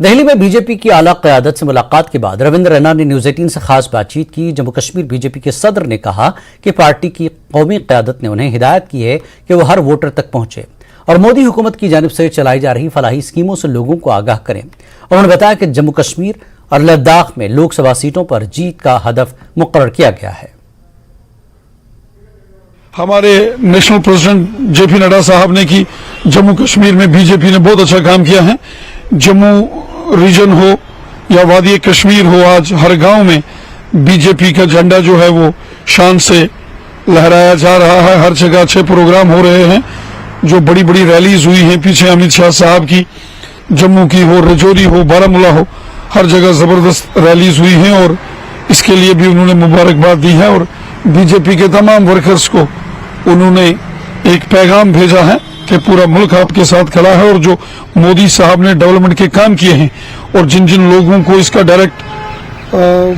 دہلی میں B J پی کی اعلیٰ قیادت سے ملاقات کے بعد رویندر رینا نے نیوز 18 سے خاص بات چیت کی۔ جموں کشمیر بی جے پی کے صدر نے کہا کہ پارٹی کی قومی قیادت نے انہیں ہدایت کی ہے کہ وہ ہر ووٹر تک پہنچے اور مودی حکومت کی جانب سے چلائی جا رہی فلاحی اسکیموں سے لوگوں کو آگاہ کریں۔ انہوں نے بتایا کہ جموں کشمیر اور لداخ میں لوک سبھا سیٹوں پر جیت کا ہدف مقرر کیا گیا ہے۔ ہمارے نیشنل پریزیڈنٹ جے پی نڈا صاحب نے کی جموں کشمیر میں بی جے پی نے بہت اچھا کام کیا ہے۔ جموں ریجن ہو یا وادی کشمیر ہو، آج ہر گاؤں میں بی جے پی کا جھنڈا جو ہے وہ شان سے لہرایا جا رہا ہے۔ ہر جگہ اچھے پروگرام ہو رہے ہیں، جو بڑی بڑی ریلیز ہوئی ہیں پیچھے امت شاہ صاحب کی، جموں کی ہو، رجوری ہو، بارامولہ ہو، ہر جگہ زبردست ریلیز ہوئی ہیں اور اس کے لیے بھی انہوں نے مبارکباد دی ہے۔ اور بی جے پی کے تمام ورکرز کو انہوں نے ایک پیغام بھیجا ہے کہ پورا ملک آپ کے ساتھ کھڑا ہے، اور جو مودی صاحب نے ڈیولپمنٹ کے کام کیے ہیں اور جن جن لوگوں کو اس کا ڈائریکٹ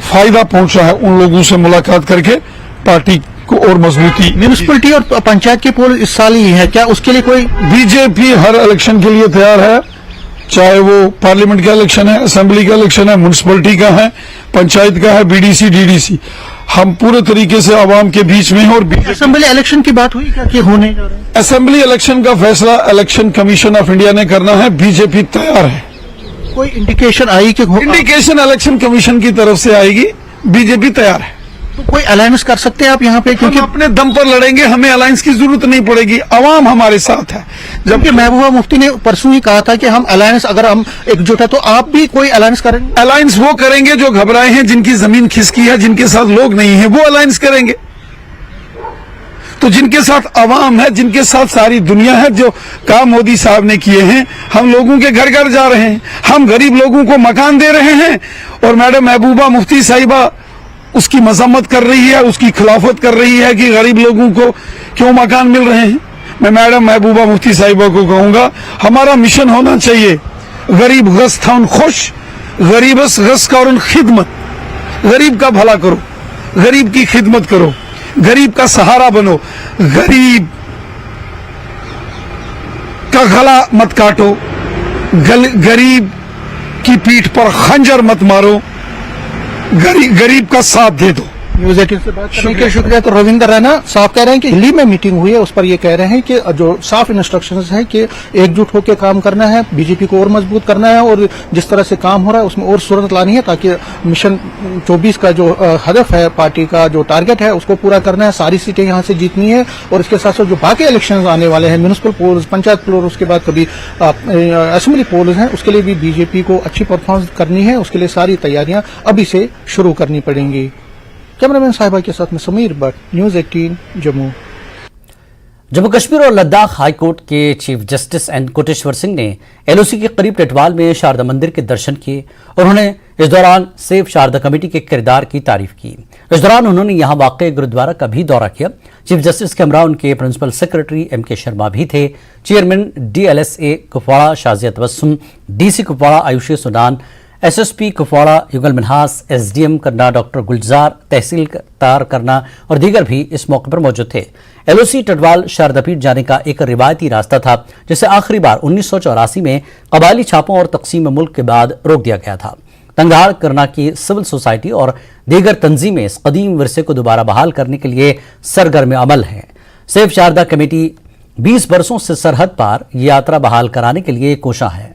فائدہ پہنچا ہے، ان لوگوں سے ملاقات کر کے پارٹی کو اور مضبوطی۔ میونسپلٹی اور پنچایت کے پول اس سال ہی ہے، کیا اس کے لیے کوئی؟ بی جے پی ہر الیکشن کے لیے تیار ہے، چاہے وہ پارلیمنٹ کا الیکشن ہے، اسمبلی کا الیکشن ہے، میونسپلٹی کا ہے، پنچایت کا ہے، B D C, D D C, ہم پورے طریقے سے عوام کے بیچ میں ہیں۔ اور اسمبلی الیکشن کی بات ہوئی کیا کہ ہونے جا رہا ہے؟ اسمبلی الیکشن کا فیصلہ الیکشن کمیشن آف انڈیا نے کرنا ہے، بی جے پی تیار ہے۔ کوئی انڈیکیشن آئی کہ انڈیکیشن الیکشن کمیشن کی طرف سے آئے گی، بی جے پی تیار ہے۔ تو کوئی الائنس کر سکتے ہیں آپ یہاں پہ؟ کیونکہ اپنے دم پر لڑیں گے، ہمیں الائنس کی ضرورت نہیں پڑے گی، عوام ہمارے ساتھ ہے۔ جبکہ محبوبہ مفتی نے پرسوں ہی کہا تھا کہ ہم الائنس، اگر ہم ایک جٹ ہے تو آپ بھی کوئی الائنس کریں گے؟ الائنس وہ کریں گے جو گھبرائے ہیں، جن کی زمین کھسکی ہے، جن کے ساتھ لوگ نہیں ہیں، وہ الائنس کریں گے۔ تو جن کے ساتھ عوام ہے، جن کے ساتھ ساری دنیا ہے، جو کام مودی صاحب نے کیے ہیں، ہم لوگوں کے گھر گھر جا رہے ہیں، ہم غریب لوگوں کو مکان دے رہے ہیں، اور میڈم محبوبہ مفتی صاحبہ اس کی مذمت کر رہی ہے، اس کی خلافت کر رہی ہے کہ غریب لوگوں کو کیوں مکان مل رہے ہیں۔ میں میڈم محبوبہ مفتی صاحبہ کو کہوں گا، ہمارا مشن ہونا چاہیے غریب غس تھون خوش، غریبس غس کارن خدمت، غریب کا بھلا کرو، غریب کی خدمت کرو، غریب کا سہارا بنو، غریب کا گلا مت کاٹو، غریب کی پیٹھ پر خنجر مت مارو، غریب کا ساتھ دے دو۔ نیوز 18 سے بات کرنے کے شکریہ۔ تو رویندر رینا صاحب کہہ رہے ہیں کہ دہلی میں میٹنگ ہوئی ہے، اس پر یہ کہہ رہے ہیں کہ جو صاف انسٹرکشنز ہیں کہ ایک جٹ ہو کے کام کرنا ہے، بی جے پی کو اور مضبوط کرنا ہے، اور جس طرح سے کام ہو رہا ہے اس میں اور صورت لانی ہے تاکہ مشن 24 کا جو ہدف ہے، پارٹی کا جو ٹارگٹ ہے، اس کو پورا کرنا ہے، ساری سیٹیں یہاں سے جیتنی ہے، اور اس کے ساتھ ساتھ جو باقی الیکشنز آنے والے ہیں، میونسپل پولز، پنچایت پول، اس کے بعد کبھی اسمبلی پولز ہیں، اس کے لیے بھی بی جے پی کو اچھی پرفارمنس کرنی ہے، اس کے لیے ساری تیاریاں ابھی سے شروع کرنی پڑیں گی۔ کیمرامین صاحبہ کے ساتھ میں سمیر بٹ، نیوز 18 جموں۔ جموں کشمیر اور لداخ ہائی کورٹ کے چیف جسٹس این کوٹیشور سنگھ نے ایل او سی کے قریب ٹٹوال میں شاردا مندر کے درشن کیے، اور انہوں نے اس دوران سیف شاردا کمیٹی کے کردار کی تعریف کی۔ اس دوران انہوں نے یہاں واقع گرودوارہ کا بھی دورہ کیا۔ چیف جسٹس کے ہمراہ ان کے پرنسپل سیکرٹری ایم کے شرما بھی تھے۔ Chairman D L S A Kupwara Shazia Tabassum, D C Kupwara Ayushi Sinan, S S P Kupwara Yugal Minhas, S D M Karnah doctor Gulzar, tehsildar Karnah اور دیگر بھی اس موقع پر موجود تھے۔ ایل او سی ٹٹوال شاردا پیٹھ جانے کا ایک روایتی راستہ تھا جسے آخری بار 1984 میں قبائلی چھاپوں اور تقسیم ملک کے بعد روک دیا گیا تھا۔ تنگاڑ کرنا کی سول سوسائٹی اور دیگر تنظیمیں اس قدیم ورثے کو دوبارہ بحال کرنے کے لیے سرگرم عمل ہیں۔ سیف شاردا کمیٹی 20 برسوں سے سرحد پار یہ یاترا بحال کرانے کے لیے کوشاں ہے۔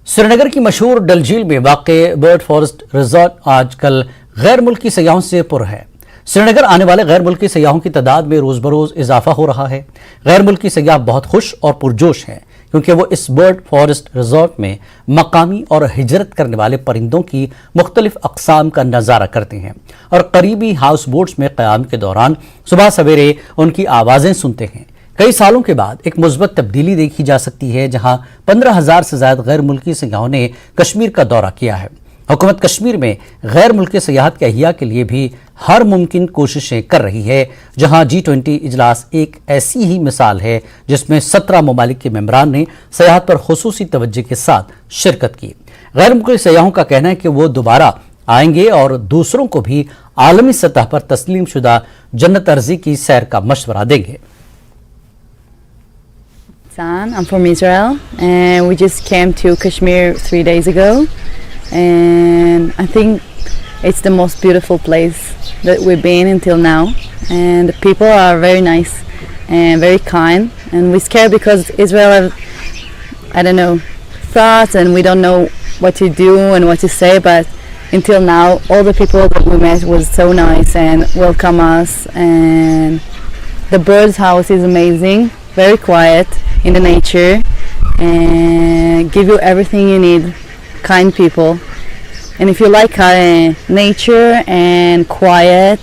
سری نگر کی مشہور ڈل جھیل میں واقع برڈ فارسٹ ریزارٹ آج کل غیر ملکی سیاحوں سے پر ہے۔ سری نگر آنے والے غیر ملکی سیاحوں کی تعداد میں روز بروز اضافہ ہو رہا ہے۔ غیر ملکی سیاح بہت خوش اور پرجوش ہیں کیونکہ وہ اس برڈ فارسٹ ریزارٹ میں مقامی اور ہجرت کرنے والے پرندوں کی مختلف اقسام کا نظارہ کرتے ہیں اور قریبی ہاؤس بوٹس میں قیام کے دوران صبح سویرے ان کی آوازیں سنتے ہیں۔ کئی سالوں کے بعد ایک مثبت تبدیلی دیکھی جا سکتی ہے جہاں 15,000 سے زائد غیر ملکی سیاحوں نے کشمیر کا دورہ کیا ہے۔ حکومت کشمیر میں غیر ملکی سیاحت کے احیاء کے لیے بھی ہر ممکن کوششیں کر رہی ہے، جہاں G20 اجلاس ایک ایسی ہی مثال ہے جس میں 17 ممالک کے ممبران نے سیاحت پر خصوصی توجہ کے ساتھ شرکت کی۔ غیر ملکی سیاحوں کا کہنا ہے کہ وہ دوبارہ آئیں گے اور دوسروں کو بھی عالمی سطح پر تسلیم شدہ جنت ارضی کی سیر کا مشورہ دیں گے۔ San. I'm from Israel, and we just came to Kashmir 3 days ago, and I think it's the most beautiful place that we've been until now, and the people are very nice and very kind, and we're scared because Israel have, I don't know, thoughts, and we don't know what to do and what to say, but until now all the people that we met was so nice and welcome us, and the bird's house is amazing, very quiet in the nature, and give you everything you need, kind people. And if you like nature and quiet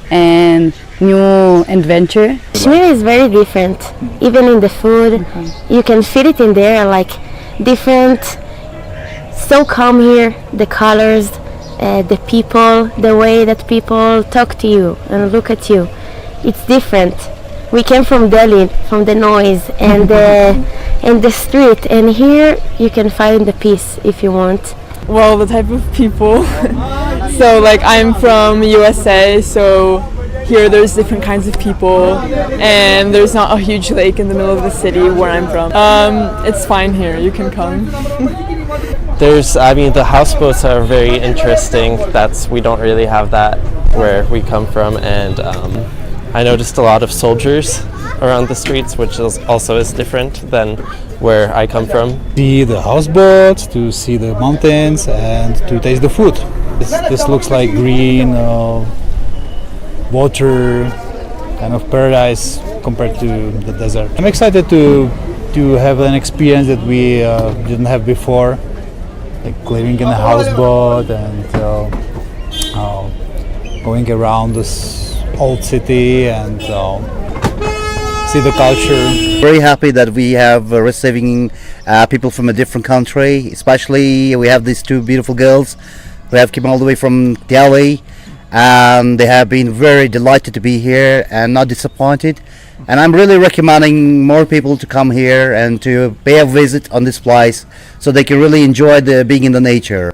and new adventure. Kashmir is very different, even in the food. You can feel it in there, like different, so calm here, the colors, the people, the way that people talk to you and look at you. It's different. We came from Delhi, from the noise and the street, and here you can find the peace if you want. Well, the type of people. So like I'm from USA, so here there's different kinds of people, and there's not a huge lake in the middle of the city where I'm from. It's fine here, you can come. The houseboats are very interesting. We don't really have that where we come from, and I noticed a lot of soldiers around the streets, which also is different than where I come from. See the houseboats, to see the mountains, and to taste the food. This looks like green water, kind of paradise compared to the desert. I'm excited to have an experience that we didn't have before, like living in a houseboat and going around this old city and see the culture. Very happy that we have receiving people from a different country, especially we have these two beautiful girls who have come all the way from Delhi, and they have been very delighted to be here and not disappointed. And I'm really recommending more people to come here and to pay a visit on this place so they can really enjoy being in the nature.